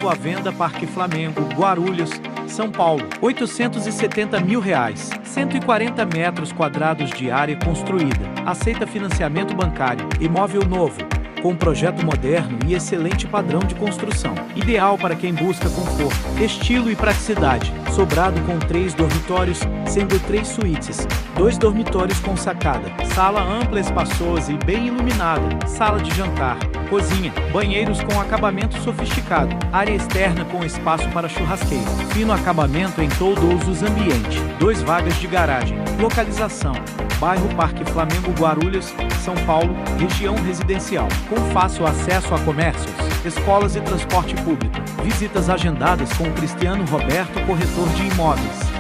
à venda Parque Flamengo, Guarulhos, São Paulo. R$ 870 mil. 140 metros quadrados de área construída. Aceita financiamento bancário. Imóvel novo, com projeto moderno e excelente padrão de construção. Ideal para quem busca conforto, estilo e praticidade. Sobrado com 3 dormitórios, sendo 3 suítes, 2 dormitórios com sacada. Sala ampla, espaçosa e bem iluminada. Sala de jantar, cozinha, banheiros com acabamento sofisticado. Área externa com espaço para churrasqueira. Fino acabamento em todos os ambientes. 2 vagas de garagem. Localização: bairro Parque Flamengo, Guarulhos, São Paulo, região residencial, com fácil acesso a comércios, escolas e transporte público. Visitas agendadas com Cristiano Roberto, corretor de imóveis.